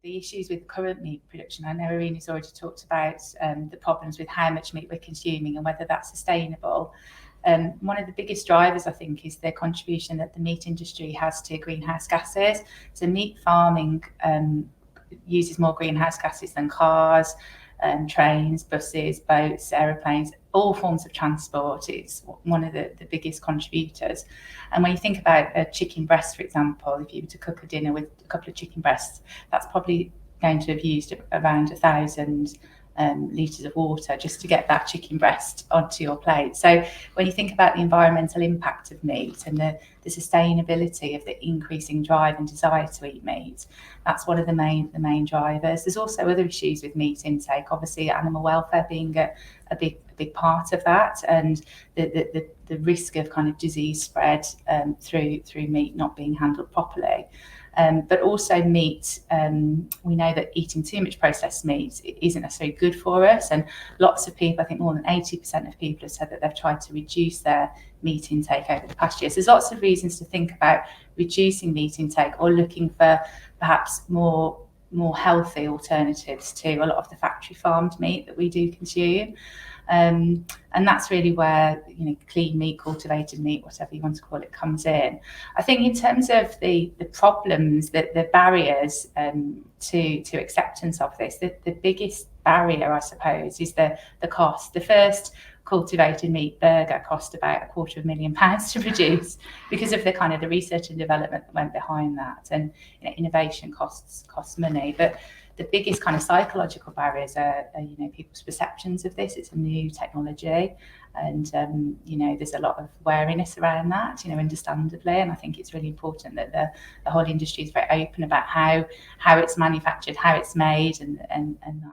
the issues with current meat production. I know Eirini's already talked about the problems with how much meat we're consuming and whether that's sustainable. One of the biggest drivers, I think, is the contribution that the meat industry has to greenhouse gases. So meat farming uses more greenhouse gases than cars, trains, buses, boats, aeroplanes, all forms of transport. It's one of the biggest contributors. And when you think about a chicken breast, for example, if you were to cook a dinner with a couple of chicken breasts, that's probably going to have used around 1,000 litres of water just to get that chicken breast onto your plate. So when you think about the environmental impact of meat and the sustainability of the increasing drive and desire to eat meat, that's one of the main drivers. There's also other issues with meat intake, obviously animal welfare being a big part of that, and the risk of kind of disease spread through meat not being handled properly. But also meat, we know that eating too much processed meat isn't necessarily good for us, and lots of people, I think more than 80% of people have said that they've tried to reduce their meat intake over the past year. So there's lots of reasons to think about reducing meat intake or looking for perhaps more healthy alternatives to a lot of the factory farmed meat that we do consume. And that's really where, clean meat, cultivated meat, whatever you want to call it, comes in. I think in terms of the problems, the barriers to acceptance of this, the biggest barrier, I suppose, is the cost. The first cultivated meat burger cost about £250,000 to produce because of the research and development that went behind that, and innovation costs money. But the biggest kind of psychological barriers are people's perceptions of this. It's a new technology, and there's a lot of wariness around that, understandably. And I think it's really important that the whole industry is very open about how it's manufactured, how it's made, and that.